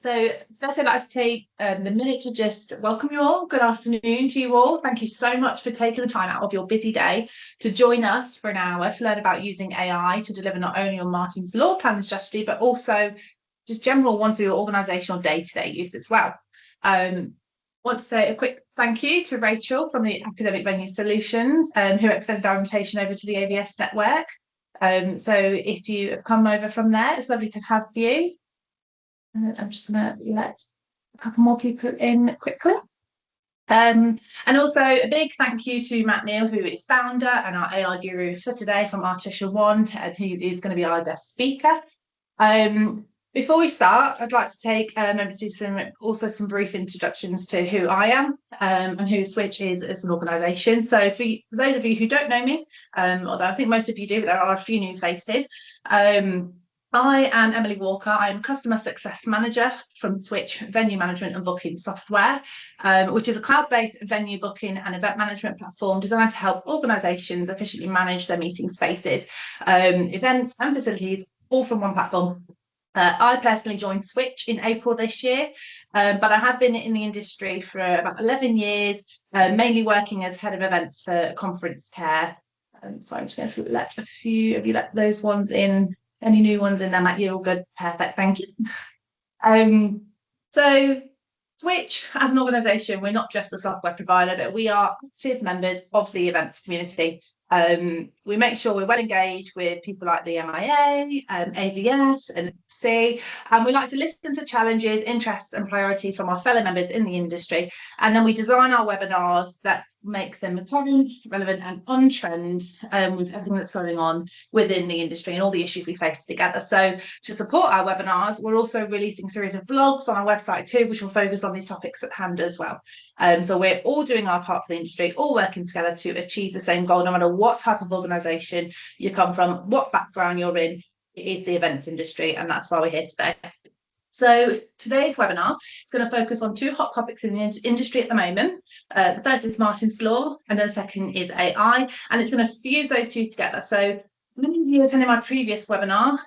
So first I'd like to take the minute to just welcome you all. Good afternoon to you all. Thank you so much for taking the time out of your busy day to join us for an hour to learn about using AI to deliver not only on Martyn's law planning strategy, but also just general ones for your organisational day-to-day use as well. Want to say a quick thank you to Rachel from the Academic Venue Solutions, who extended our invitation over to the AVS network. So if you have come over from there, it's lovely to have you. I'm just going to let a couple more people in quickly. And also a big thank you to Matt Neal, who is founder and our AI guru for today from Artificia1, and who is going to be our guest speaker. Before we start, I'd like to take a moment to do some brief introductions to who I am and who Switch is as an organisation. So for those of you who don't know me, although I think most of you do, but there are a few new faces. I am Emily Walker. I'm Customer Success Manager from Switch Venue Management and Booking Software, which is a cloud-based venue booking and event management platform designed to help organisations efficiently manage their meeting spaces, events and facilities, all from one platform. I personally joined Switch in April this year, but I have been in the industry for about 11 years, mainly working as head of events for conference care. So I'm just going to let a few of you let those ones in. Any new ones in there, Matt? You're all good. Perfect. Thank you. So Switch, as an organisation, we're not just a software provider, but we are active members of the events community. We make sure we're well engaged with people like the MIA, AVS and C, and we like to listen to challenges, interests and priorities from our fellow members in the industry. And then we design our webinars that make them current, relevant and on trend with everything that's going on within the industry and all the issues we face together. So to support our webinars, we're also releasing a series of blogs on our website too, which will focus on these topics at hand as well. So we're all doing our part for the industry, all working together to achieve the same goal, no matter what type of organisation you come from, what background you're in. It is the events industry, and that's why we're here today. So today's webinar is going to focus on two hot topics in the industry at the moment. The first is Martyn's Law, and then the second is AI, and it's going to fuse those two together. So many of you attended my previous webinar,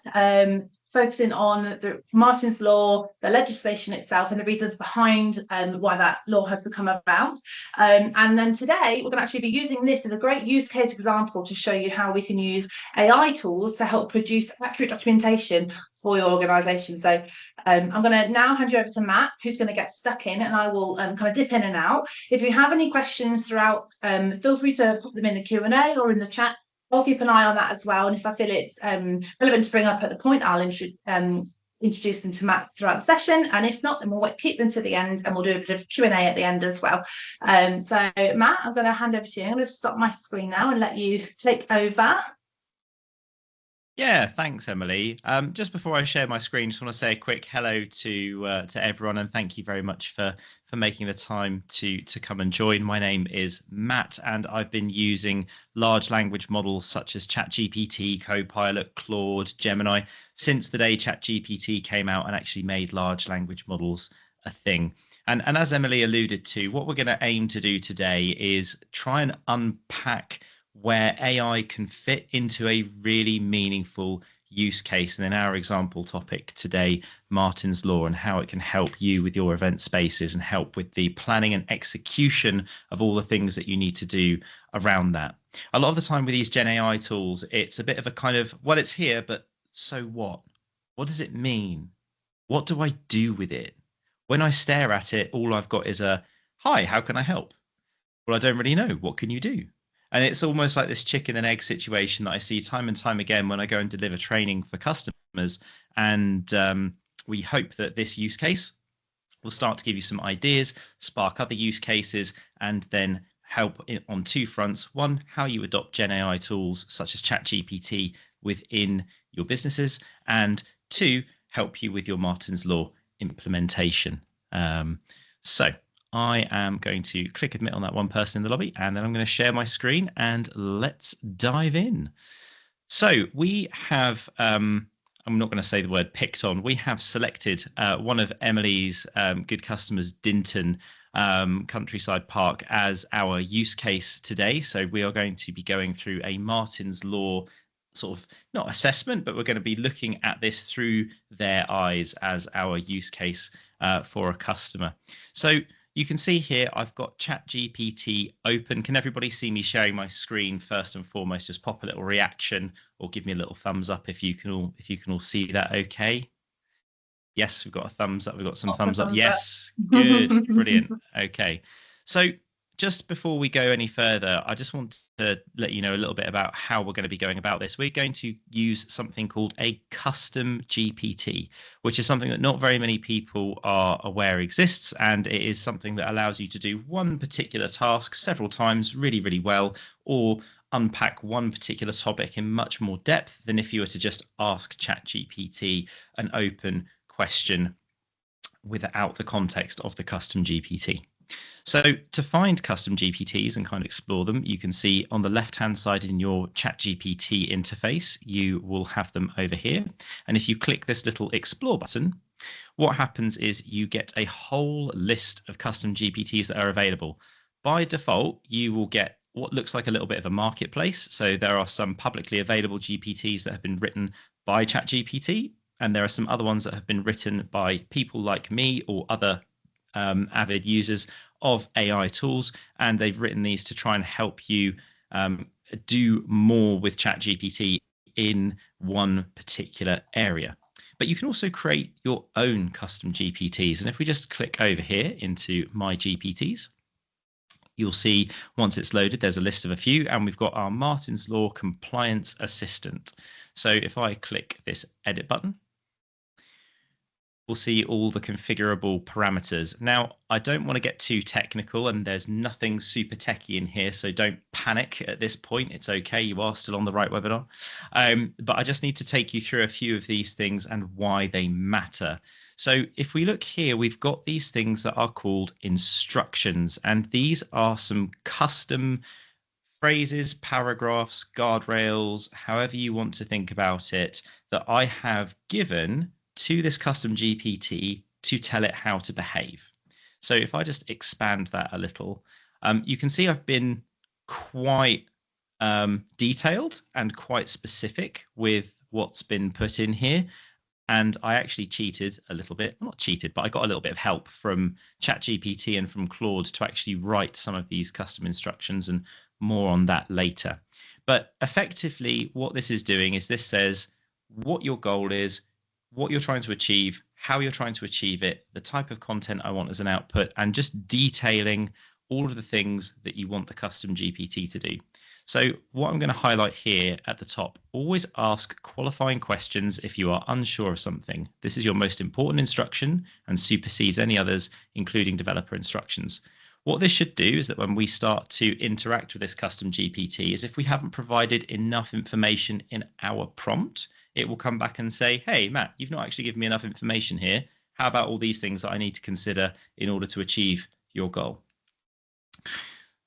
focusing on the Martyn's Law, the legislation itself, and the reasons behind why that law has become about. And then today, we're going to actually be using this as a great use case example to show you how we can use AI tools to help produce accurate documentation for your organisation. So I'm going to now hand you over to Matt, who's going to get stuck in, and I will kind of dip in and out. If you have any questions throughout, feel free to put them in the Q&A or in the chat. I'll keep an eye on that as well. And if I feel it's relevant to bring up at the point, I'll introduce them to Matt throughout the session. And if not, then we'll keep them to the end and we'll do a bit of Q&A at the end as well. So Matt, I'm going to hand over to you. I'm going to stop my screen now and let you take over. Yeah, thanks, Emily. Just before I share my screen, just want to say a quick hello to everyone, and thank you very much for making the time to come and join. My name is Matt, and I've been using large language models such as ChatGPT, Copilot, Claude, Gemini since the day ChatGPT came out and actually made large language models a thing. And as Emily alluded to, what we're going to aim to do today is try and unpack where AI can fit into a really meaningful use case. And in our example topic today, Martyn's Law, and how it can help you with your event spaces and help with the planning and execution of all the things that you need to do around that. A lot of the time with these Gen AI tools, it's a bit of a kind of, well, it's here, but so what? What does it mean? What do I do with it? When I stare at it, all I've got is a, hi, how can I help? Well, I don't really know. What can you do? And it's almost like this chicken and egg situation that I see time and time again when I go and deliver training for customers. And we hope that this use case will start to give you some ideas, spark other use cases, and then help on two fronts. One, how you adopt Gen AI tools such as ChatGPT within your businesses. And two, help you with your Martyn's Law implementation. So I am going to click admit on that one person in the lobby, and then I'm going to share my screen and let's dive in. So we have, I'm not going to say the word picked on, we have selected one of Emily's good customers, Dinton Countryside Park, as our use case today. So we are going to be going through a Martyn's Law sort of not assessment, but we're going to be looking at this through their eyes as our use case for a customer. So you can see here, I've got ChatGPT open. Can everybody see me sharing my screen first and foremost? Just pop a little reaction or give me a little thumbs up if you can all see that okay. Yes, we've got a thumbs up. We've got some thumbs up. Yes, good, brilliant. Okay. So just before we go any further, I just want to let you know a little bit about how we're going to be going about this. We're going to use something called a custom GPT, which is something that not very many people are aware exists. And it is something that allows you to do one particular task several times really, really well, or unpack one particular topic in much more depth than if you were to just ask ChatGPT an open question without the context of the custom GPT. So to find custom GPTs and kind of explore them, you can see on the left-hand side in your ChatGPT interface, you will have them over here. And if you click this little explore button, what happens is you get a whole list of custom GPTs that are available. By default, you will get what looks like a little bit of a marketplace. So there are some publicly available GPTs that have been written by ChatGPT, and there are some other ones that have been written by people like me or other avid users of AI tools, and they've written these to try and help you do more with ChatGPT in one particular area. But you can also create your own custom GPTs. And if we just click over here into My GPTs, you'll see once it's loaded, there's a list of a few, and we've got our Martyn's Law Compliance Assistant. So if I click this edit button, we'll see all the configurable parameters. Now, I don't want to get too technical, and there's nothing super techy in here, so don't panic at this point. It's okay, you are still on the right webinar. But I just need to take you through a few of these things and why they matter. So if we look here, we've got these things that are called instructions, and these are some custom phrases, paragraphs, guardrails, however you want to think about it, that I have given to this custom GPT to tell it how to behave. So if I just expand that a little, you can see I've been quite detailed and quite specific with what's been put in here. And I actually cheated a little bit, not cheated, but I got a little bit of help from ChatGPT and from Claude to actually write some of these custom instructions, and more on that later. But effectively, what this is doing is this says what your goal is, what you're trying to achieve, how you're trying to achieve it, the type of content I want as an output, and just detailing all of the things that you want the custom GPT to do. So what I'm going to highlight here at the top, always ask qualifying questions if you are unsure of something. This is your most important instruction and supersedes any others, including developer instructions. What this should do is that when we start to interact with this custom GPT, is if we haven't provided enough information in our prompt, it will come back and say, hey, Matt, you've not actually given me enough information here. How about all these things that I need to consider in order to achieve your goal?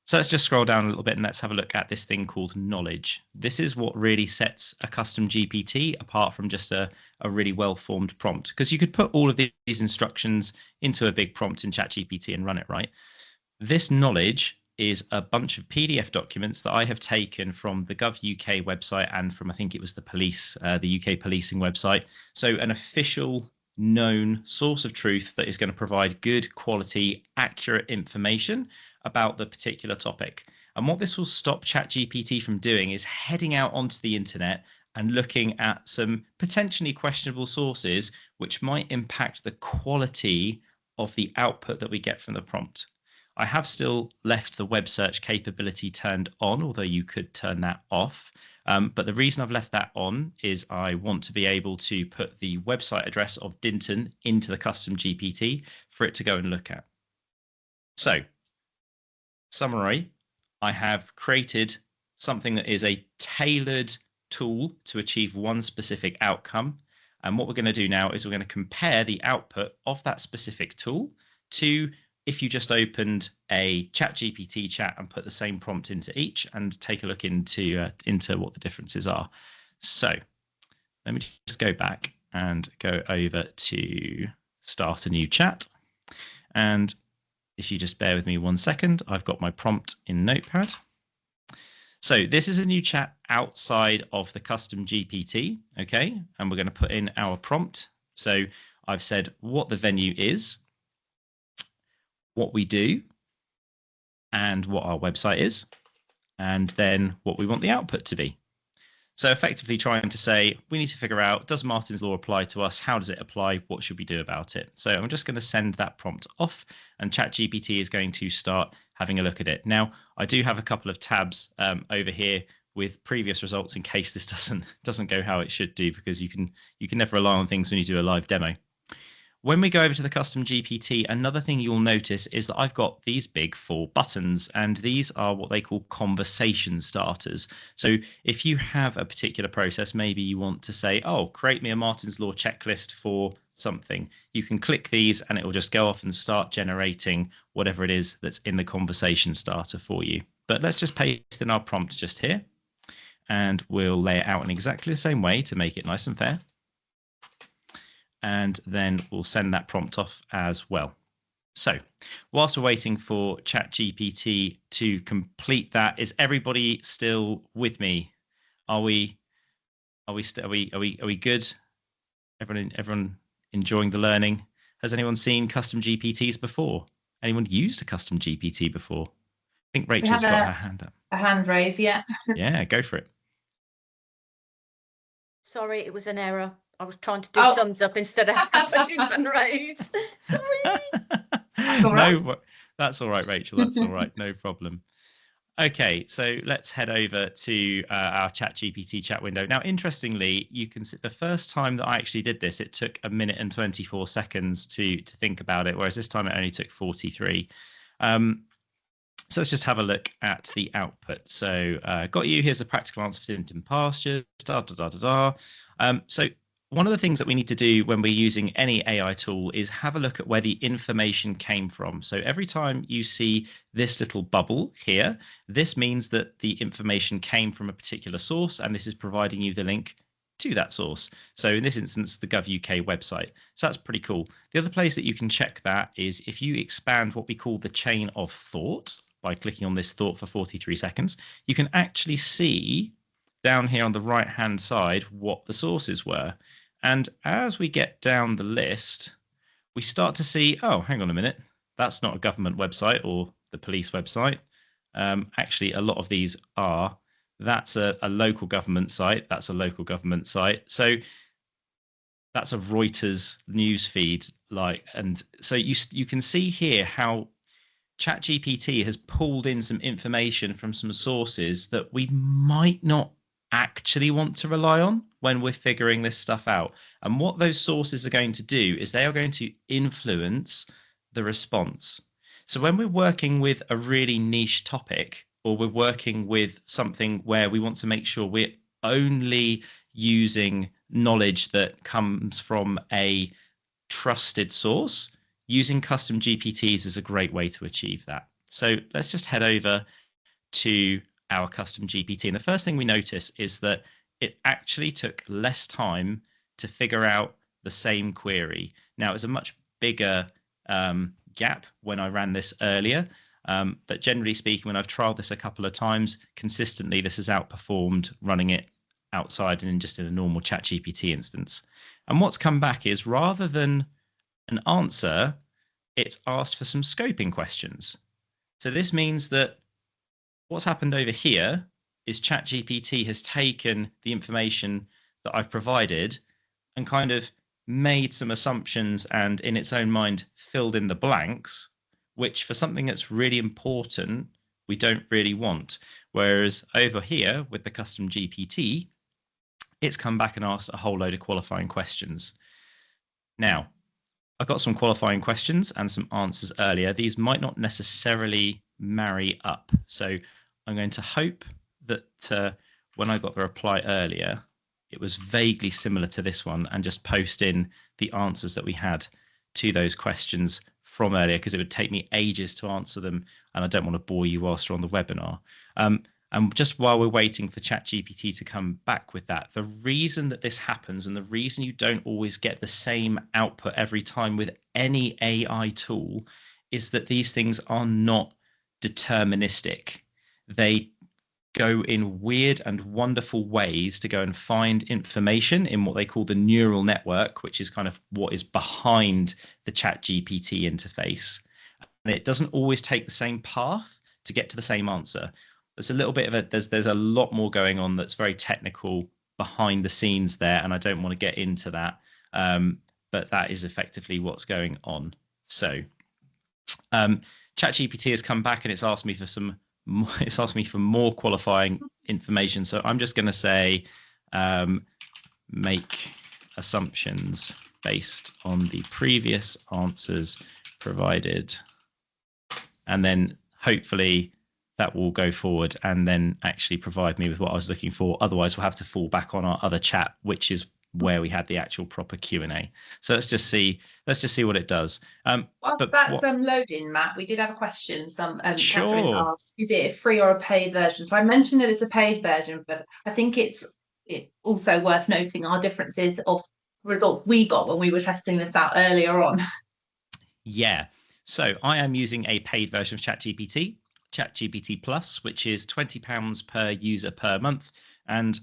So let's just scroll down a little bit and let's have a look at this thing called knowledge. This is what really sets a custom GPT apart from just a really well-formed prompt, because you could put all of these instructions into a big prompt in ChatGPT and run it, right? This knowledge is a bunch of PDF documents that I have taken from the Gov UK website and from, I think it was the police, the UK policing website. So an official known source of truth that is going to provide good quality, accurate information about the particular topic. And what this will stop ChatGPT from doing is heading out onto the internet and looking at some potentially questionable sources, which might impact the quality of the output that we get from the prompt. I have still left the web search capability turned on, although you could turn that off. But the reason I've left that on is I want to be able to put the website address of Dinton into the custom GPT for it to go and look at. So, summary, I have created something that is a tailored tool to achieve one specific outcome. And what we're going to do now is we're going to compare the output of that specific tool to if you just opened a ChatGPT chat and put the same prompt into each, and take a look into what the differences are. So let me just go back and go over to start a new chat. And if you just bear with me 1 second, I've got my prompt in Notepad. So this is a new chat outside of the custom GPT, okay? And we're going to put in our prompt. So I've said what the venue is, what we do, and what our website is, and then what we want the output to be. So effectively trying to say, we need to figure out, does Martyn's Law apply to us? How does it apply? What should we do about it? So I'm just going to send that prompt off, and ChatGPT is going to start having a look at it. Now, I do have a couple of tabs over here with previous results in case this doesn't go how it should do, because you can never rely on things when you do a live demo. When we go over to the custom GPT, another thing you'll notice is that I've got these big 4 buttons, and these are what they call conversation starters. So if you have a particular process, maybe you want to say, oh, create me a Martyn's Law checklist for something. You can click these and it will just go off and start generating whatever it is that's in the conversation starter for you. But let's just paste in our prompt just here, and we'll lay it out in exactly the same way to make it nice and fair. And then we'll send that prompt off as well. So whilst we're waiting for ChatGPT to complete that, is everybody still with me? Are we good? Everyone enjoying the learning? Has anyone seen custom GPTs before? Anyone used a custom GPT before? I think Rachel's got her hand up. A hand raise, yeah. Yeah, go for it. Sorry, it was an error. I was trying to do thumbs up instead of hand raise. Sorry. That's all right. No, that's all right, Rachel. That's all right. No problem. Okay, so let's head over to our ChatGPT chat window. Now, interestingly, you can see the first time that I actually did this, it took 1 minute and 24 seconds to think about it, whereas this time it only took 43. So let's just have a look at the output. So got you. Here's a practical answer for Tintin pastures. So one of the things that we need to do when we're using any AI tool is have a look at where the information came from. So every time you see this little bubble here, this means that the information came from a particular source, and this is providing you the link to that source. So in this instance, the Gov.uk website. So that's pretty cool. The other place that you can check that is if you expand what we call the chain of thought by clicking on this thought for 43 seconds, you can actually see down here on the right-hand side what the sources were. And as we get down the list, we start to see, oh, hang on a minute, that's not a government website or the police website. Actually, a lot of these are. That's a local government site. That's a local government site. So that's a Reuters news feed. And so you can see here how ChatGPT has pulled in some information from some sources that we might not actually want to rely on when we're figuring this stuff out. And what those sources are going to do is they are going to influence the response. So when we're working with a really niche topic, or we're working with something where we want to make sure we're only using knowledge that comes from a trusted source, using custom GPTs is a great way to achieve that. So let's just head over to our custom GPT. And the first thing we notice is that it actually took less time to figure out the same query. Now, it was a much bigger gap when I ran this earlier. But generally speaking, when I've trialed this a couple of times, consistently, this has outperformed running it outside and just in a normal ChatGPT instance. And what's come back is rather than an answer, it's asked for some scoping questions. So this means that what's happened over here is ChatGPT has taken the information that I've provided and kind of made some assumptions and in its own mind filled in the blanks, which for something that's really important, we don't really want. Whereas over here with the custom GPT, it's come back and asked a whole load of qualifying questions. Now, I've got some qualifying questions and some answers earlier. These might not necessarily marry up. So I'm going to hope that when I got the reply earlier, it was vaguely similar to this one, and just post in the answers that we had to those questions from earlier, because it would take me ages to answer them, and I don't want to bore you whilst we're on the webinar. And just while we're waiting for ChatGPT to come back with that, the reason that this happens and the reason you don't always get the same output every time with any AI tool is that these things are not deterministic. They go in weird and wonderful ways to go and find information in what they call the neural network, which is kind of what is behind the ChatGPT interface. And it doesn't always take the same path to get to the same answer. There's a little bit of there's a lot more going on that's very technical behind the scenes there, and I don't want to get into that. But that is effectively what's going on. So ChatGPT has come back and it's asked me for more qualifying information. So I'm just going to say make assumptions based on the previous answers provided, and then hopefully that will go forward and then actually provide me with what I was looking for. Otherwise, we'll have to fall back on our other chat, which is where we had the actual proper Q&A. So let's just see what it does. Whilst that's loading, Matt, we did have a question. Catherine's sure. asked, is it a free or a paid version? So I mentioned that it's a paid version, but I think it's also worth noting our differences of results we got when we were testing this out earlier on. Yeah. So I am using a paid version of ChatGPT Plus, which is £20 per user per month. And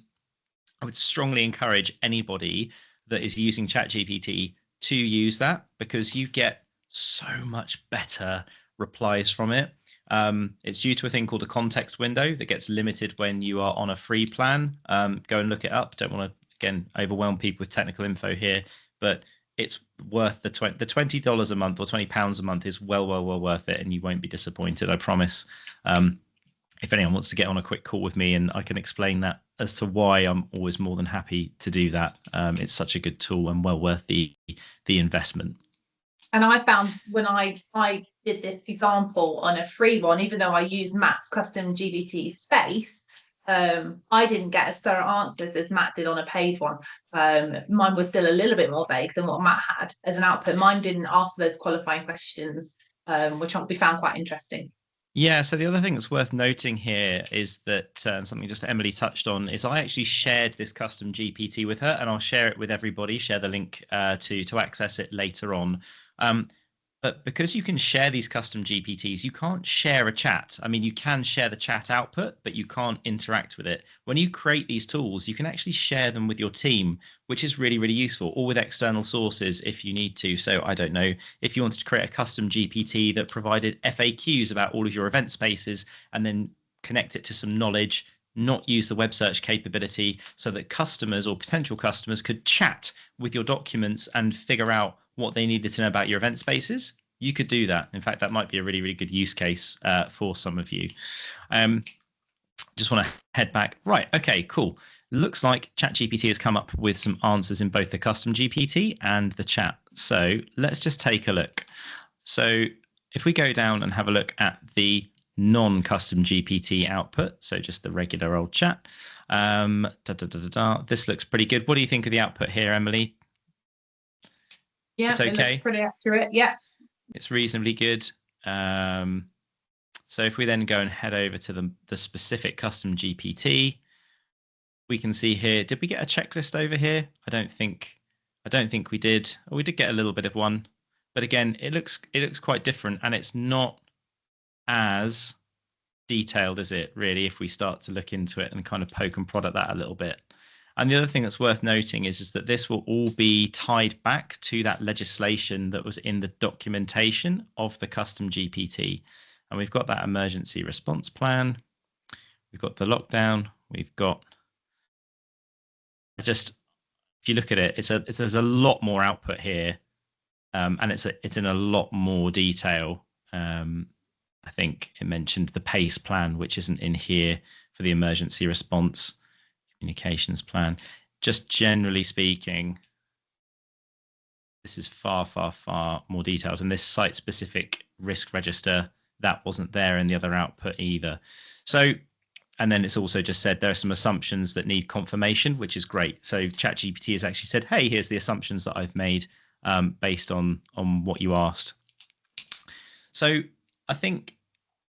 I would strongly encourage anybody that is using ChatGPT to use that, because you get so much better replies from it. It's due to a thing called a context window that gets limited when you are on a free plan. Go and look it up. Don't want to, again, overwhelm people with technical info here, but it's worth the $20 a month or £20 a month is well worth it, and you won't be disappointed, I promise. If anyone wants to get on a quick call with me, and I can explain that as to why, I'm always more than happy to do that. It's such a good tool and well worth the investment. And I found when I did this example on a free one, even though I used Matt's custom GPT space, I didn't get as thorough answers as Matt did on a paid one. Mine was still a little bit more vague than what Matt had as an output. Mine didn't ask those qualifying questions, which we found quite interesting. Yeah, so the other thing that's worth noting here is that something just Emily touched on is I actually shared this custom GPT with her, and I'll share it with everybody, share the link to access it later on. But because you can share these custom GPTs, you can't share a chat. I mean, you can share the chat output, but you can't interact with it. When you create these tools, you can actually share them with your team, which is really, really useful, or with external sources if you need to. So I don't know, if you wanted to create a custom GPT that provided FAQs about all of your event spaces and then connect it to some knowledge, not use the web search capability, so that customers or potential customers could chat with your documents and figure out what they needed to know about your event spaces, you could do that. In fact, that might be a really, really good use case for some of you. Just want to head back. Right. Okay, cool. Looks like ChatGPT has come up with some answers in both the custom GPT and the chat. So let's just take a look. So if we go down and have a look at the non-custom GPT output, so just the regular old chat, this looks pretty good. What do you think of the output here, Emily? Yeah, it's okay. It looks pretty accurate. Yeah, it's reasonably good. So if we then go and head over to the specific custom GPT, we can see here. Did we get a checklist over here? I don't think we did. Oh, we did get a little bit of one, but again, it looks quite different, and it's not as detailed, is it? Really, if we start to look into it and kind of poke and prod at that a little bit. And the other thing that's worth noting is that this will all be tied back to that legislation that was in the documentation of the custom GPT. And we've got that emergency response plan. We've got the lockdown. We've got just, if you look at it, there's a lot more output here, and it's in a lot more detail. I think it mentioned the PACE plan, which isn't in here for the emergency response communications plan. Just generally speaking, this is far more detailed, and this site-specific risk register, that wasn't there in the other output either. So, and then it's also just said there are some assumptions that need confirmation, which is great. So ChatGPT has actually said, hey, here's the assumptions that I've made based on what you asked. So I think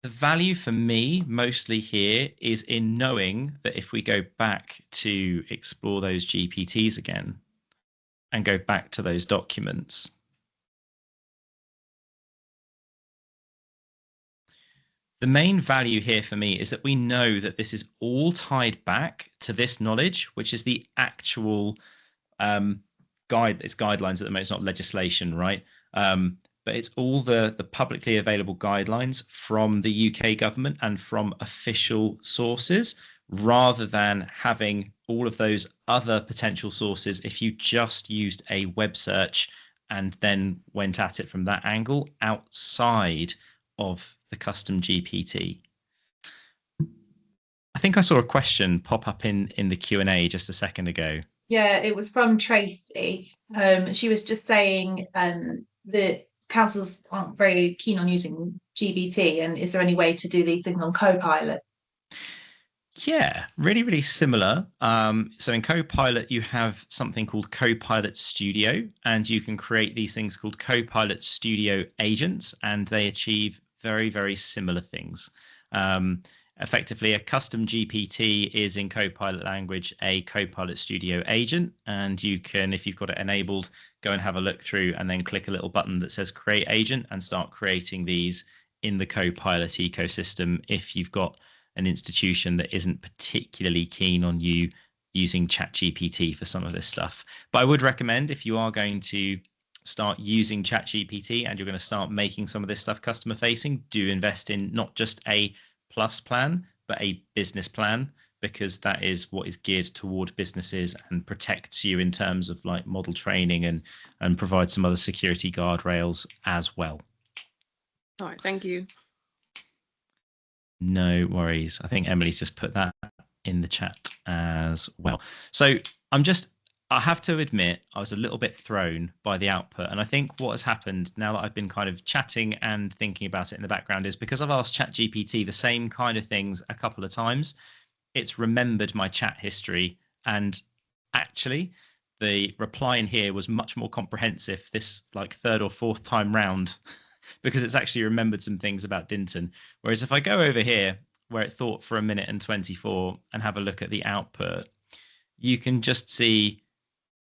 the value for me mostly here is in knowing that if we go back to explore those GPTs again and go back to those documents, The main value here for me is that we know that this is all tied back to this knowledge, which is the actual it's guidelines at the moment. It's not legislation, right? But it's all the publicly available guidelines from the UK government and from official sources, rather than having all of those other potential sources if you just used a web search and then went at it from that angle outside of the custom GPT. I think I saw a question pop up in the Q&A just a second ago. Yeah, it was from Tracy. She was just saying that councils aren't very keen on using GBT, and is there any way to do these things on Copilot? Yeah, really, really similar. So in Copilot, you have something called Copilot Studio, and you can create these things called Copilot Studio agents, and they achieve very, very similar things. Effectively, a custom GPT is in Copilot language a Copilot Studio agent, and you can, if you've got it enabled, go and have a look through and then click a little button that says Create Agent and start creating these in the Copilot ecosystem if you've got an institution that isn't particularly keen on you using ChatGPT for some of this stuff. But I would recommend, if you are going to start using ChatGPT and you're going to start making some of this stuff customer facing, do invest in not just a plus plan, but a business plan, because that is what is geared toward businesses and protects you in terms of like model training and provides some other security guardrails as well. All right, thank you. No worries. I think Emily's just put that in the chat as well. So I have to admit, I was a little bit thrown by the output. And I think what has happened now that I've been kind of chatting and thinking about it in the background is because I've asked ChatGPT the same kind of things a couple of times, it's remembered my chat history. And actually, the reply in here was much more comprehensive this like third or fourth time round because it's actually remembered some things about Dinton. Whereas if I go over here where it thought for 1 minute and 24 and have a look at the output, you can just see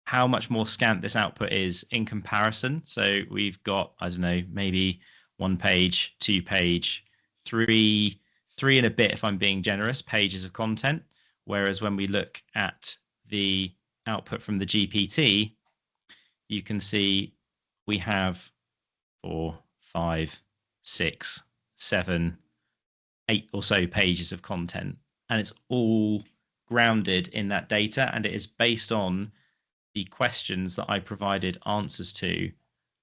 how much more scant this output is in comparison. So we've got, I don't know, maybe 1 page, 2 page, three and a bit, if I'm being generous, pages of content. Whereas when we look at the output from the GPT, you can see we have 4, 5, 6, 7, 8 or so pages of content, and it's all grounded in that data, and it is based on the questions that I provided answers to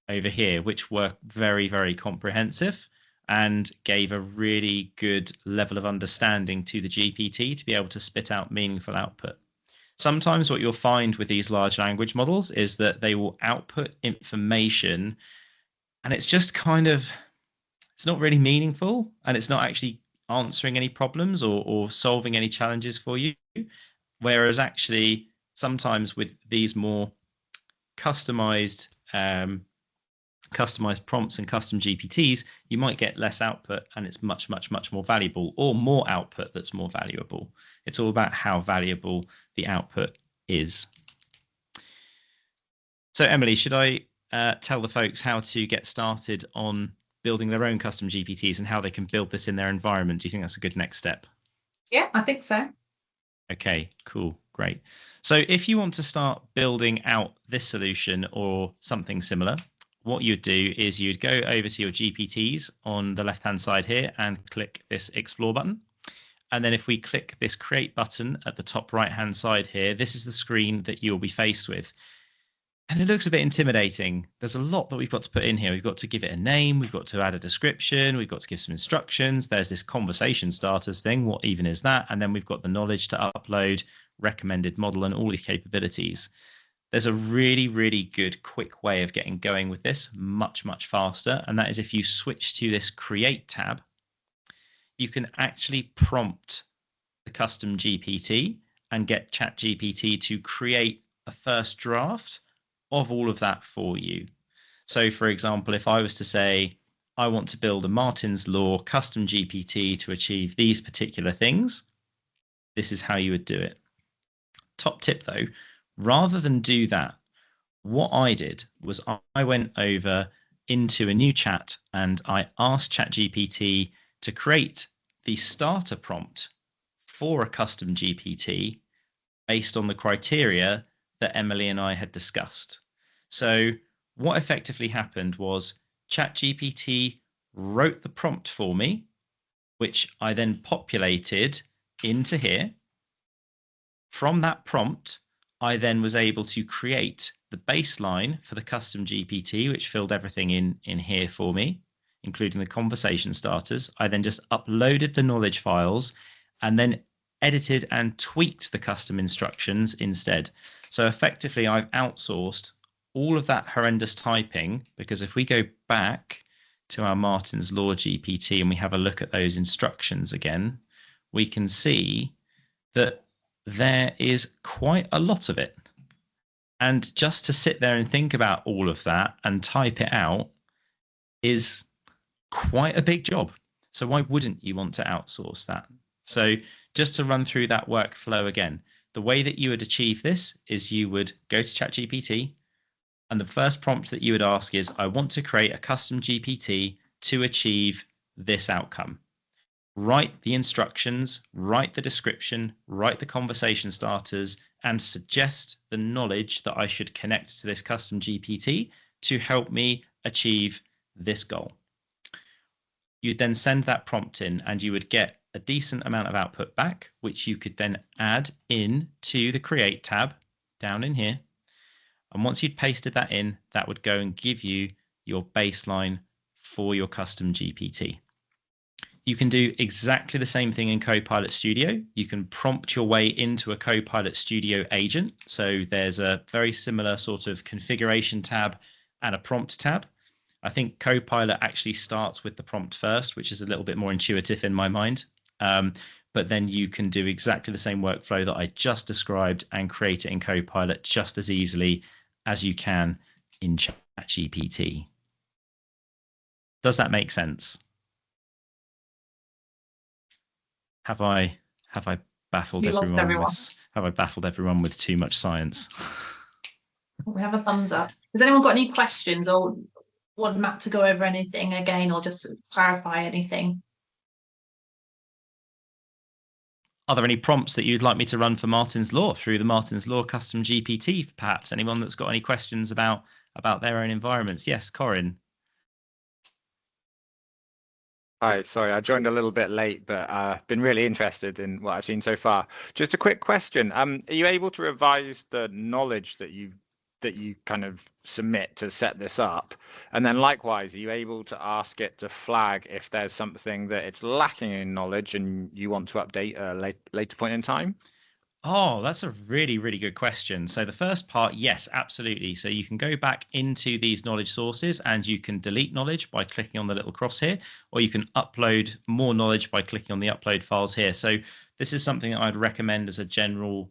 over here, which were very, very comprehensive and gave a really good level of understanding to the GPT to be able to spit out meaningful output. Sometimes what you'll find with these large language models is that they will output information and it's just kind of, it's not really meaningful and it's not actually answering any problems or solving any challenges for you. Whereas actually, sometimes with these more customized prompts and custom GPTs, you might get less output and it's much, much, much more valuable, or more output that's more valuable. It's all about how valuable the output is. So Emily, should I tell the folks how to get started on building their own custom GPTs and how they can build this in their environment? Do you think that's a good next step? Yeah, I think so. Okay, cool, great. So if you want to start building out this solution or something similar, what you'd do is you'd go over to your GPTs on the left-hand side here and click this Explore button. And then if we click this Create button at the top right-hand side here, this is the screen that you'll be faced with. And it looks a bit intimidating. There's a lot that we've got to put in here. We've got to give it a name. We've got to add a description. We've got to give some instructions. There's this conversation starters thing. What even is that? And then we've got the knowledge to upload, recommended model, and all these capabilities. There's a really, really good quick way of getting going with this much, much faster. And that is if you switch to this Create tab, you can actually prompt the custom GPT and get ChatGPT to create a first draft of all of that for you. So for example, if I was to say, I want to build a Martyn's Law custom GPT to achieve these particular things, this is how you would do it. Top tip though, rather than do that, what I did was I went over into a new chat and I asked ChatGPT to create the starter prompt for a custom GPT based on the criteria that Emily and I had discussed. So what effectively happened was ChatGPT wrote the prompt for me, which I then populated into here. From that prompt, I then was able to create the baseline for the custom GPT, which filled everything in here for me, including the conversation starters. I then just uploaded the knowledge files and then edited and tweaked the custom instructions instead. So effectively, I've outsourced all of that horrendous typing, because if we go back to our Martyn's Law GPT and we have a look at those instructions again, we can see that there is quite a lot of it. And just to sit there and think about all of that and type it out is quite a big job. So why wouldn't you want to outsource that? So just to run through that workflow again, the way that you would achieve this is you would go to ChatGPT, and the first prompt that you would ask is, I want to create a custom GPT to achieve this outcome. Write the instructions, write the description, write the conversation starters, and suggest the knowledge that I should connect to this custom GPT to help me achieve this goal. You'd then send that prompt in and you would get a decent amount of output back, which you could then add in to the Create tab down in here. And once you'd pasted that in, that would go and give you your baseline for your custom GPT. You can do exactly the same thing in Copilot Studio. You can prompt your way into a Copilot Studio agent. So there's a very similar sort of configuration tab and a prompt tab. I think Copilot actually starts with the prompt first, which is a little bit more intuitive in my mind. But then you can do exactly the same workflow that I just described and create it in Copilot just as easily as you can in ChatGPT. Does that make sense? Have I baffled everyone? Have I baffled everyone with too much science? We have a thumbs up. Has anyone got any questions or want Matt to go over anything again or just clarify anything? Are there any prompts that you'd like me to run for Martyn's Law through the Martyn's Law custom GPT, perhaps? Anyone that's got any questions about their own environments? Yes, Corin. Hi, sorry, I joined a little bit late, but been really interested in what I've seen so far. Just a quick question. Are you able to revise the knowledge that you kind of submit to set this up? And then likewise, are you able to ask it to flag if there's something that it's lacking in knowledge and you want to update a later point in time? Oh, that's a really, really good question. So the first part, yes, absolutely. So you can go back into these knowledge sources and you can delete knowledge by clicking on the little cross here, or you can upload more knowledge by clicking on the upload files here. So this is something that I'd recommend as a general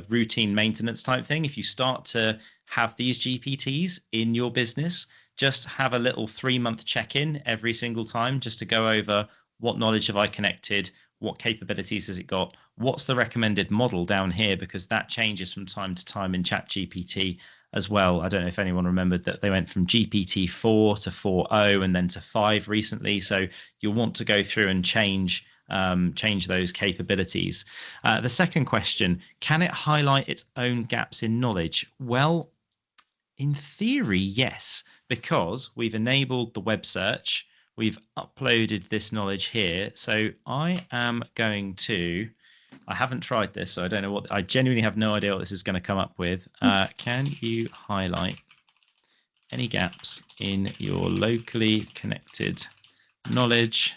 routine maintenance type thing. If you start to have these GPTs in your business, just have a little 3-month check-in every single time just to go over what knowledge have I connected, what capabilities has it got, what's the recommended model down here, because that changes from time to time in ChatGPT as well. I don't know if anyone remembered that they went from GPT-4 to 4.0 and then to 5 recently. So you'll want to go through and change those capabilities. The second question, can it highlight its own gaps in knowledge? Well, in theory, yes, because we've enabled the web search. We've uploaded this knowledge here. So I am going to, I haven't tried this, so I don't know what, I genuinely have no idea what this is going to come up with. Can you highlight any gaps in your locally connected knowledge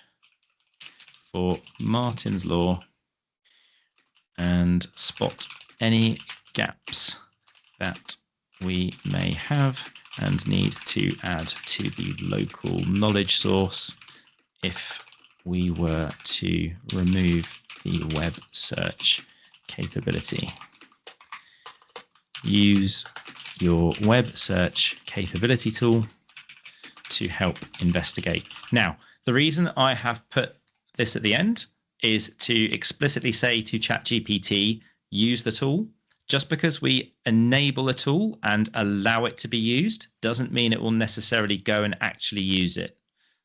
for Martyn's Law and spot any gaps that we may have and need to add to the local knowledge source if we were to remove the web search capability. Use your web search capability tool to help investigate. Now, the reason I have put this at the end is to explicitly say to ChatGPT, use the tool. Just because we enable a tool and allow it to be used doesn't mean it will necessarily go and actually use it.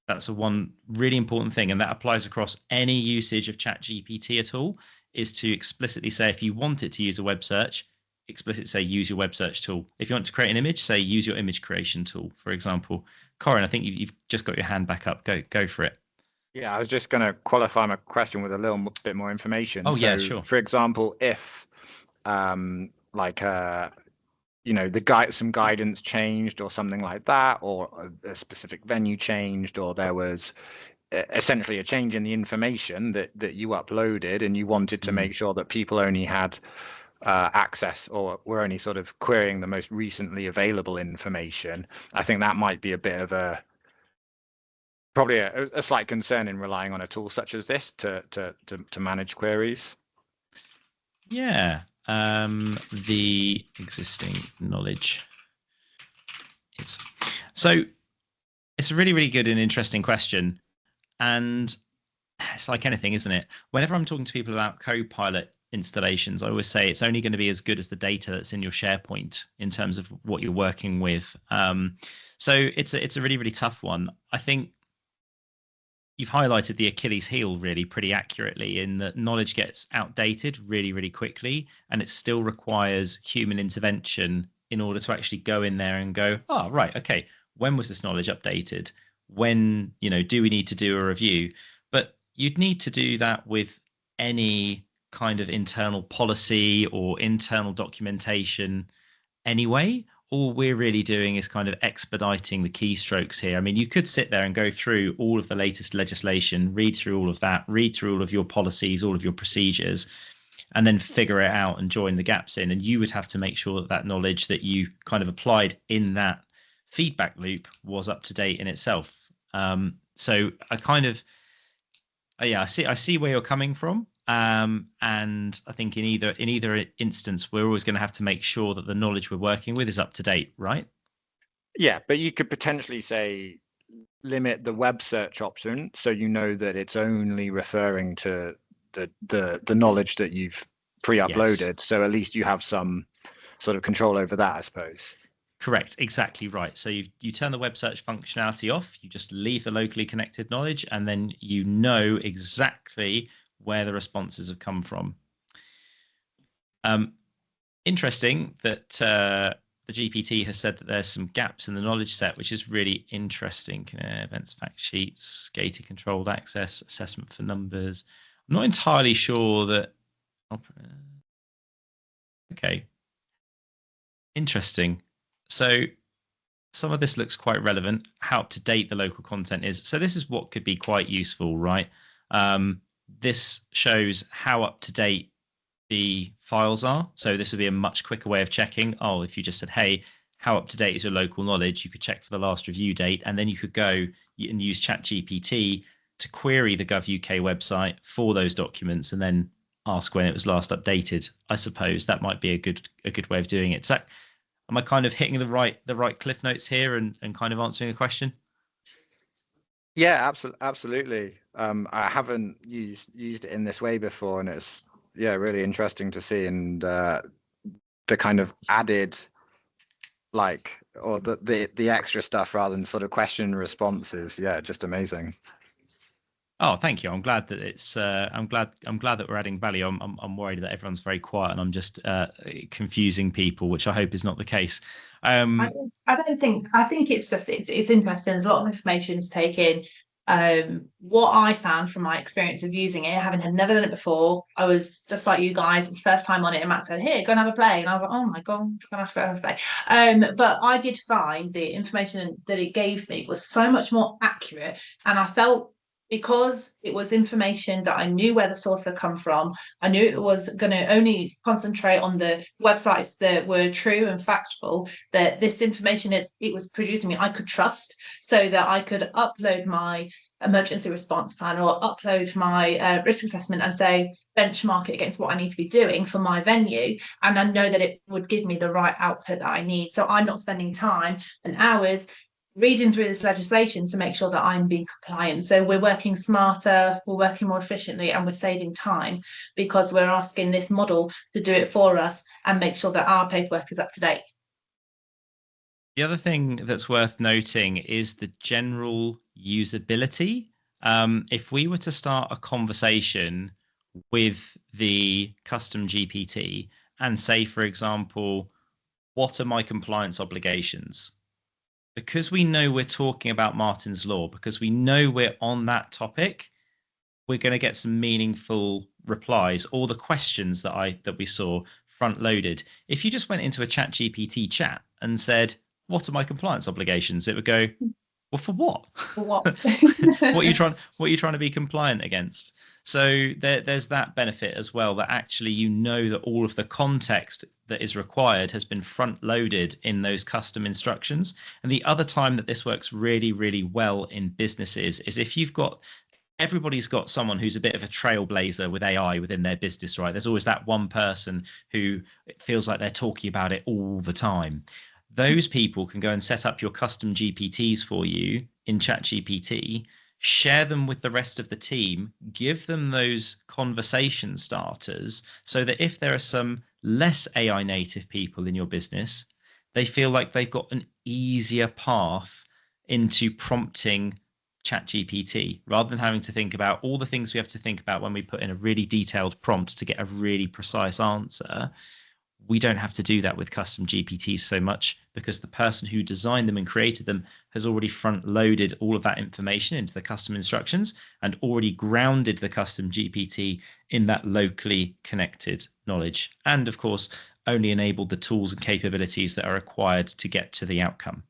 That's one really important thing, and that applies across any usage of ChatGPT at all, is to explicitly say, if you want it to use a web search, explicitly say use your web search tool. If you want to create an image, say use your image creation tool, for example. Corin, I think you've just got your hand back up. Go for it. Yeah, I was just going to qualify my question with a little bit more information. Oh, yeah, sure. For example, if some guidance changed or something like that, or a specific venue changed, or there was essentially a change in the information that you uploaded, and you wanted to make sure that people only had access, or were only sort of querying the most recently available information, I think that might be a bit of probably a slight concern in relying on a tool such as this to manage queries. Yeah, the existing knowledge. So it's a really, really good and interesting question. And it's like anything, isn't it? Whenever I'm talking to people about Copilot installations, I always say it's only going to be as good as the data that's in your SharePoint in terms of what you're working with. So it's a really, really tough one. I think you've highlighted the Achilles heel really pretty accurately, in that knowledge gets outdated really, really quickly, and it still requires human intervention in order to actually go in there and go, oh, right, okay, when was this knowledge updated? When, do we need to do a review? But you'd need to do that with any kind of internal policy or internal documentation anyway. All we're really doing is kind of expediting the keystrokes here. I mean, you could sit there and go through all of the latest legislation, read through all of that, read through all of your policies, all of your procedures, and then figure it out and join the gaps in. And you would have to make sure that that knowledge that you kind of applied in that feedback loop was up to date in itself. So I kind of, I see where you're coming from. And I think in either instance, we're always going to have to make sure that the knowledge we're working with is up to date, right? Yeah, but you could potentially say limit the web search option, so you know that it's only referring to the knowledge that you've pre-uploaded. Yes. So at least you have some sort of control over that, I suppose. Correct, exactly right. So you turn the web search functionality off, you just leave the locally connected knowledge, and then you know exactly where the responses have come from. Interesting that the GPT has said that there's some gaps in the knowledge set, which is really interesting. Events, fact sheets, gated controlled access, assessment for numbers. I'm not entirely sure that. Okay. Interesting. So some of this looks quite relevant, how up to date the local content is. So this is what could be quite useful, right? This shows how up to date the files are. So this would be a much quicker way of checking. Oh, if you just said, hey, how up to date is your local knowledge? You could check for the last review date, and then you could go and use ChatGPT to query the Gov.uk website for those documents and then ask when it was last updated. I suppose that might be a good way of doing it. So am I kind of hitting the right cliff notes here and kind of answering a question? Yeah, absolutely. I haven't used it in this way before, and it's really interesting to see, and the kind of added or the extra stuff rather than sort of question and responses. Yeah, just amazing. Oh, thank you. I'm glad that it's. I'm glad that we're adding value. I'm worried that everyone's very quiet and I'm just confusing people, which I hope is not the case. I don't think. I think it's just it's interesting. There's a lot of information to take in. What I found from my experience of using it, having never done it before, I was just like you guys. It's first time on it, and Matt said, "Here, go and have a play," and I was like, "Oh my god, I'm gonna have to go have a play." But I did find the information that it gave me was so much more accurate, and I felt, because it was information that I knew where the source had come from, I knew it was going to only concentrate on the websites that were true and factual, that this information it was producing me, I could trust, so that I could upload my emergency response plan or upload my risk assessment and say, benchmark it against what I need to be doing for my venue. And I know that it would give me the right output that I need. So I'm not spending time and hours reading through this legislation to make sure that I'm being compliant. So we're working smarter, we're working more efficiently, and we're saving time because we're asking this model to do it for us and make sure that our paperwork is up to date. The other thing that's worth noting is the general usability. If we were to start a conversation with the custom GPT and say, for example, what are my compliance obligations? Because we know we're talking about Martyn's Law, because we know we're on that topic, we're going to get some meaningful replies. All the questions that we saw front loaded. If you just went into a chat GPT chat and said, what are my compliance obligations? It would go, well, for what? For what? What are you trying to be compliant against? So there's that benefit as well, that actually you know that all of the context that is required has been front loaded in those custom instructions. And the other time that this works really, really well in businesses is if everybody's got someone who's a bit of a trailblazer with AI within their business, right? There's always that one person who feels like they're talking about it all the time. Those people can go and set up your custom GPTs for you in ChatGPT, share them with the rest of the team, give them those conversation starters so that if there are some less AI native people in your business, they feel like they've got an easier path into prompting ChatGPT rather than having to think about all the things we have to think about when we put in a really detailed prompt to get a really precise answer. We don't have to do that with custom GPTs so much because the person who designed them and created them has already front loaded all of that information into the custom instructions and already grounded the custom GPT in that locally connected knowledge. And of course, only enabled the tools and capabilities that are required to get to the outcome.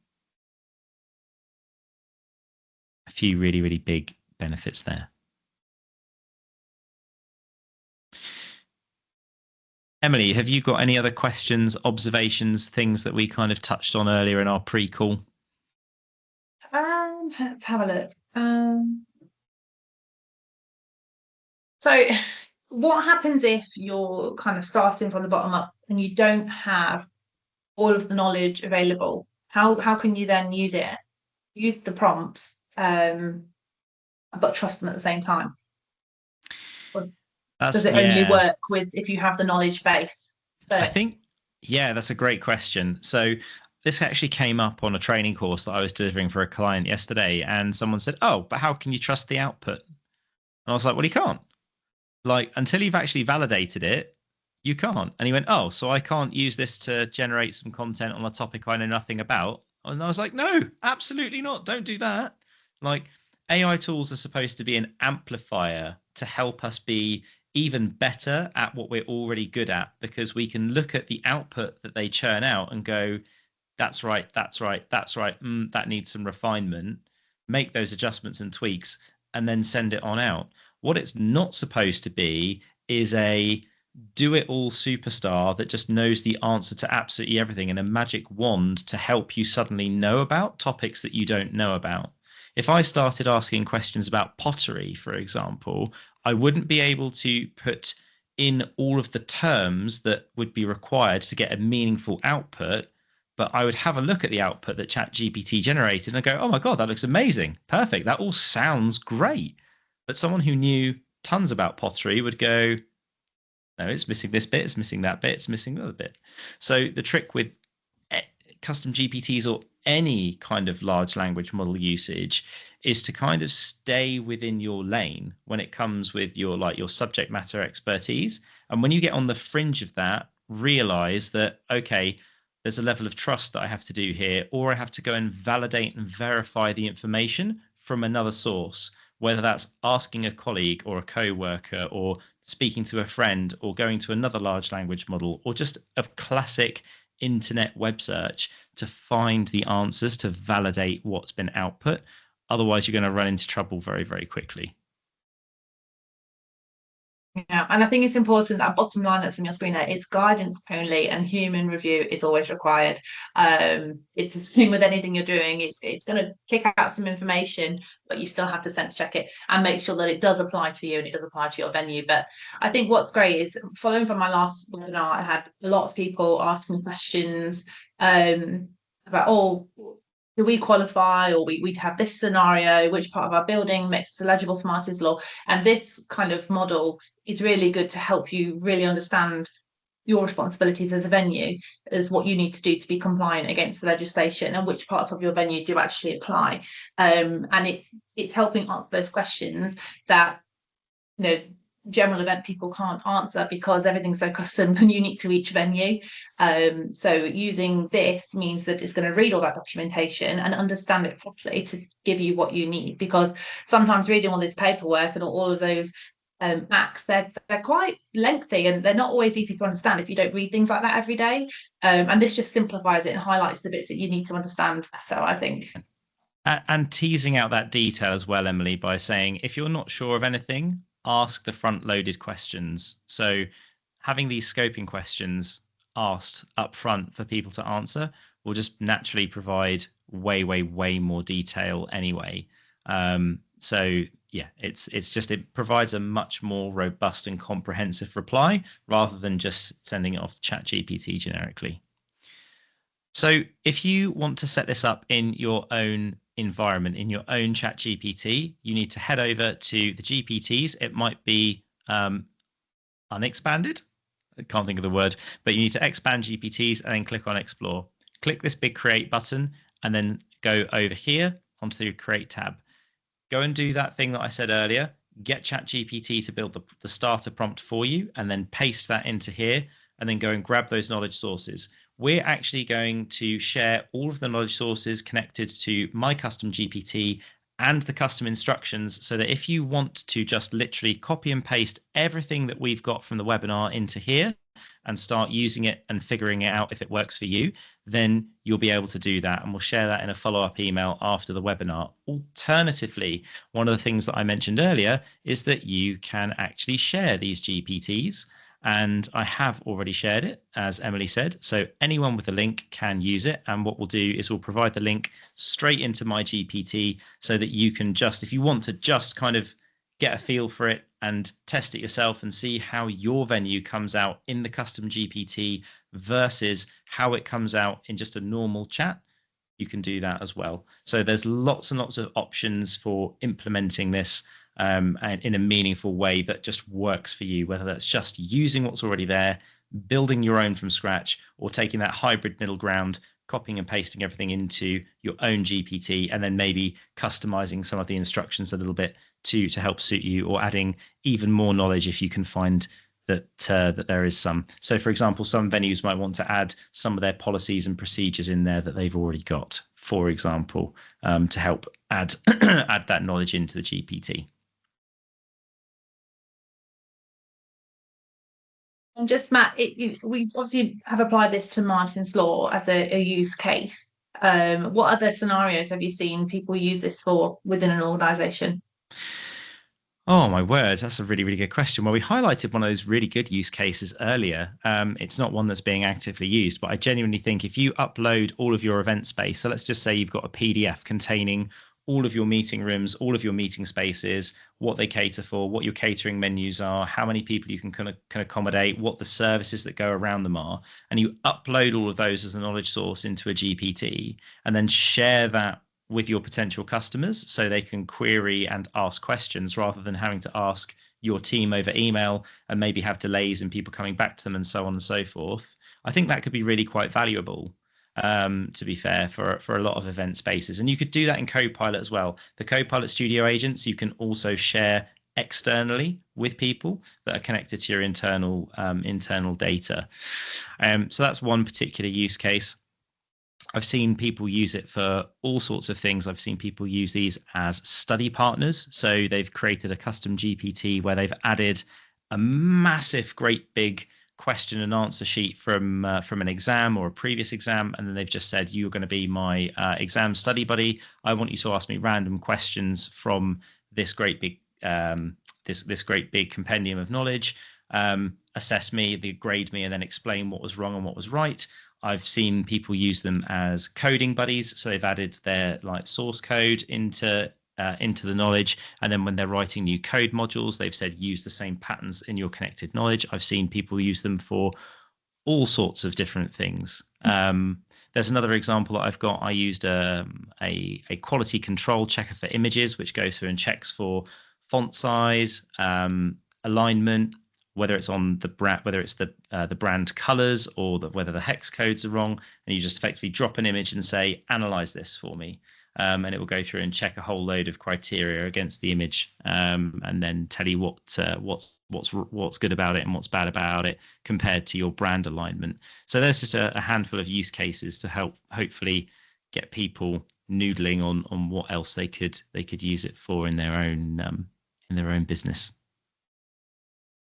A few really, really big benefits there. Emily, have you got any other questions, observations, things that we kind of touched on earlier in our pre-call? Let's have a look. So what happens if you're kind of starting from the bottom up and you don't have all of the knowledge available? How can you then use the prompts, but trust them at the same time? Does it only work with if you have the knowledge base first? I think, yeah, that's a great question. So this actually came up on a training course that I was delivering for a client yesterday, and someone said, oh, but how can you trust the output? And I was like, well, you can't. Like, until you've actually validated it, you can't. And he went, oh, so I can't use this to generate some content on a topic I know nothing about? And I was like, no, absolutely not. Don't do that. Like, AI tools are supposed to be an amplifier to help us be even better at what we're already good at, because we can look at the output that they churn out and go, that's right, that's right, that's right, that needs some refinement, make those adjustments and tweaks, and then send it on out. What it's not supposed to be is a do-it-all superstar that just knows the answer to absolutely everything and a magic wand to help you suddenly know about topics that you don't know about. If I started asking questions about pottery, for example, I wouldn't be able to put in all of the terms that would be required to get a meaningful output, but I would have a look at the output that ChatGPT generated and I go, oh my God, that looks amazing. Perfect. That all sounds great. But someone who knew tons about pottery would go, no, it's missing this bit, it's missing that bit, it's missing the other bit. So the trick with custom GPTs or any kind of large language model usage is to kind of stay within your lane when it comes with your subject matter expertise. And when you get on the fringe of that, realize that, okay, there's a level of trust that I have to do here, or I have to go and validate and verify the information from another source, whether that's asking a colleague or a co-worker or speaking to a friend or going to another large language model or just a classic internet web search to find the answers to validate what's been output. Otherwise, you're going to run into trouble very, very quickly. Yeah, and I think it's important that bottom line that's on your screen there, it's guidance only and human review is always required. It's the same with anything you're doing. It's going to kick out some information, but you still have to sense check it and make sure that it does apply to you and it does apply to your venue. But I think what's great is, following from my last webinar, I had a lot of people asking questions about, oh, do we qualify, or we'd have this scenario, which part of our building makes us eligible for Martyn's Law? And this kind of model is really good to help you really understand your responsibilities as a venue, as what you need to do to be compliant against the legislation, and which parts of your venue do actually apply. And it's helping answer those questions that, you know, general event people can't answer because everything's so custom and unique to each venue. So using this means that it's going to read all that documentation and understand it properly to give you what you need, because sometimes reading all this paperwork and all of those acts, they're quite lengthy and they're not always easy to understand if you don't read things like that every day. And this just simplifies it and highlights the bits that you need to understand better, I think. And teasing out that detail as well, Emily, by saying if you're not sure of anything, ask the front-loaded questions. So having these scoping questions asked up front for people to answer will just naturally provide way more detail anyway. So yeah, it provides a much more robust and comprehensive reply rather than just sending it off to ChatGPT generically. So if you want to set this up in your own environment, in your own ChatGPT, you need to head over to the GPTs. It might be unexpanded. I can't think of the word, but you need to expand GPTs and then click on Explore. Click this big Create button and then go over here onto the Create tab. Go and do that thing that I said earlier. Get ChatGPT to build the starter prompt for you and then paste that into here and then go and grab those knowledge sources. We're actually going to share all of the knowledge sources connected to my custom GPT and the custom instructions, so that if you want to just literally copy and paste everything that we've got from the webinar into here and start using it and figuring it out if it works for you, then you'll be able to do that. And we'll share that in a follow-up email after the webinar. Alternatively, one of the things that I mentioned earlier is that you can actually share these GPTs. And I have already shared it, as Emily said. So anyone with a link can use it. And what we'll do is we'll provide the link straight into my GPT so that you can just, if you want to just kind of get a feel for it and test it yourself and see how your venue comes out in the custom GPT versus how it comes out in just a normal chat, you can do that as well. So there's lots and lots of options for implementing this and in a meaningful way that just works for you, whether that's just using what's already there, building your own from scratch, or taking that hybrid middle ground, copying and pasting everything into your own GPT, and then maybe customizing some of the instructions a little bit to help suit you, or adding even more knowledge if you can find that there is some. So for example, some venues might want to add some of their policies and procedures in there that they've already got, for example, to help add add that knowledge into the GPT. And just Matt, we obviously have applied this to Martyn's Law as a use case. What other scenarios have you seen people use this for within an organisation? Oh my word, that's a really good question. Well, we highlighted one of those really good use cases earlier. It's not one that's being actively used, but I genuinely think if you upload all of your event space, so let's just say you've got a PDF containing all of your meeting rooms, all of your meeting spaces, what they cater for, what your catering menus are, how many people you can accommodate, what the services that go around them are, and you upload all of those as a knowledge source into a GPT and then share that with your potential customers so they can query and ask questions rather than having to ask your team over email and maybe have delays in people coming back to them and so on and so forth. I think that could be really quite valuable, to be fair, for a lot of event spaces. And you could do that in Copilot as well. The Copilot Studio agents you can also share externally with people that are connected to your internal data. So that's one particular use case. I've seen people use it for all sorts of things. I've seen people use these as study partners. So they've created a custom GPT where they've added a massive, great big question and answer sheet from an exam or a previous exam, and then they've just said, you're going to be my exam study buddy. I want you to ask me random questions from this great big this great big compendium of knowledge, assess me, grade me, and then explain what was wrong and what was right. I've seen people use them as coding buddies, so they've added their source code into the knowledge, and then when they're writing new code modules, they've said use the same patterns in your connected knowledge. I've seen people use them for all sorts of different things. There's another example that I've got. I used a quality control checker for images, which goes through and checks for font size, alignment, whether it's on the brand, whether it's the brand colors or whether the hex codes are wrong, and you just effectively drop an image and say, analyze this for me. And it will go through and check a whole load of criteria against the image, and then tell you what's good about it and what's bad about it compared to your brand alignment. So there's just a handful of use cases to help hopefully get people noodling on what else they could use it for in their own business.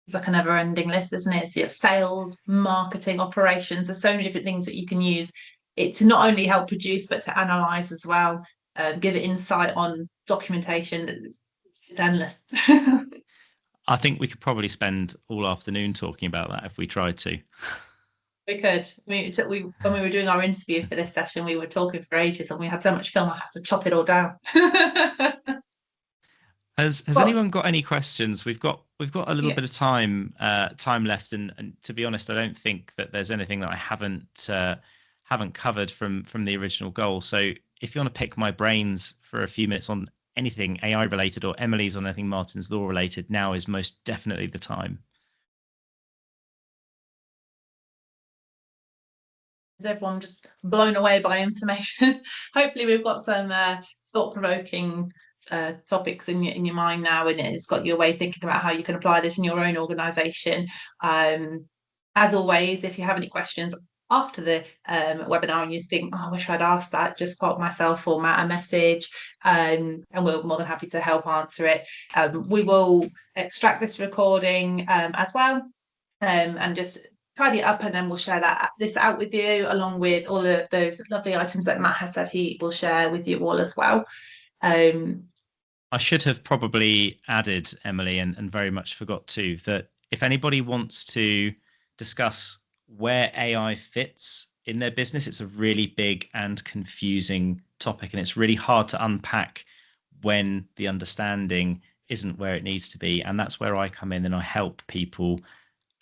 It's like a never-ending list, isn't it? So sales, marketing, operations. There's so many different things that you can use it to not only help produce, but to analyze as well. Give it insight on documentation. It's endless. I think we could probably spend all afternoon talking about that if we tried to. We could. When we were doing our interview for this session, we were talking for ages, and we had so much film, I had to chop it all down. Has anyone got any questions? We've got a little bit of time left, and to be honest, I don't think that there's anything that I haven't covered from the original goal. So if you want to pick my brains for a few minutes on anything AI related, or Emily's on anything Martyn's Law related, now is most definitely the time. Is everyone just blown away by information? Hopefully we've got some thought-provoking topics in your mind now, and it's got your way thinking about how you can apply this in your own organization. As always, if you have any questions after the webinar and you think, oh, I wish I'd asked that, just pop myself or Matt a message, and we're more than happy to help answer it. We will extract this recording as well, and just tidy it up, and then we'll share this out with you, along with all of those lovely items that Matt has said he will share with you all as well. I should have probably added, Emily, and very much forgot to, that if anybody wants to discuss where AI fits in their business, it's a really big and confusing topic, and it's really hard to unpack when the understanding isn't where it needs to be. And that's where I come in and I help people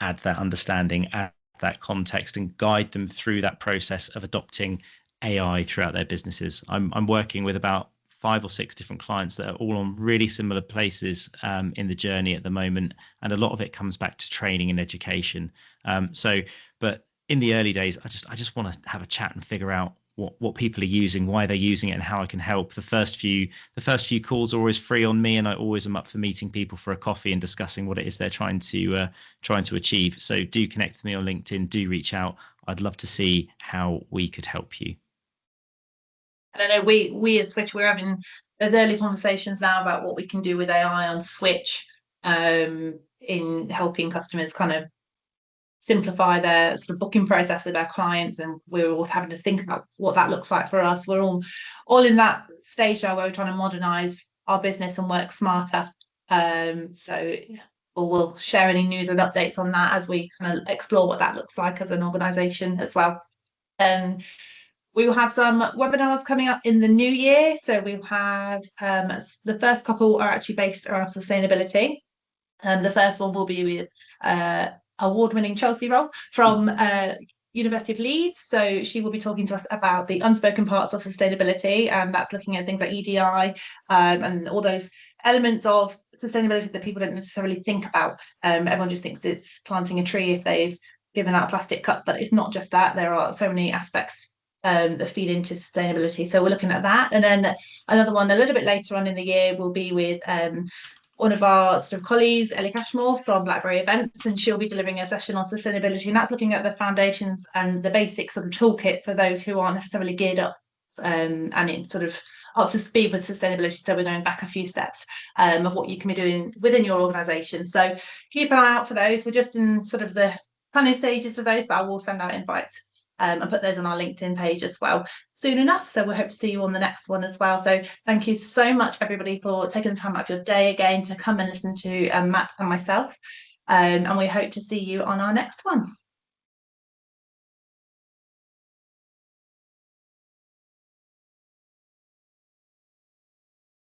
add that understanding, add that context, and guide them through that process of adopting AI throughout their businesses. I'm working with about 5 or 6 different clients that are all on really similar places in the journey at the moment, and a lot of it comes back to training and education. But in the early days, I just want to have a chat and figure out what people are using, why they're using it, and how I can help. The first few calls are always free on me, and I always am up for meeting people for a coffee and discussing what it is they're trying to achieve. So do connect with me on LinkedIn. Do reach out. I'd love to see how we could help you. And I know we at Switch, we're having early conversations now about what we can do with AI on Switch, in helping customers kind of simplify their sort of booking process with their clients, and we're all having to think about what that looks like for us. We're all in that stage now where we're trying to modernize our business and work smarter. So we'll share any news and updates on that as we kind of explore what that looks like as an organization as well. We will have some webinars coming up in the new year. So we'll have the first couple are actually based around sustainability. The first one will be with award-winning Chelsea Roll from University of Leeds. So she will be talking to us about the unspoken parts of sustainability, and that's looking at things like EDI and all those elements of sustainability that people don't necessarily think about. Everyone just thinks it's planting a tree if they've given out a plastic cup, but it's not just that. There are so many aspects that feed into sustainability. So we're looking at that. And then another one a little bit later on in the year will be with one of our sort of colleagues, Ellie Cashmore from Blackberry Events, and she'll be delivering a session on sustainability, and that's looking at the foundations and the basic sort of toolkit for those who aren't necessarily geared up and it's sort of up to speed with sustainability. So we're going back a few steps of what you can be doing within your organisation. So keep an eye out for those. We're just in sort of the planning stages of those, but I will send out invites and put those on our LinkedIn page as well soon enough. So we hope to see you on the next one as well. So thank you so much, everybody, for taking the time out of your day again to come and listen to Matt and myself. And we hope to see you on our next one.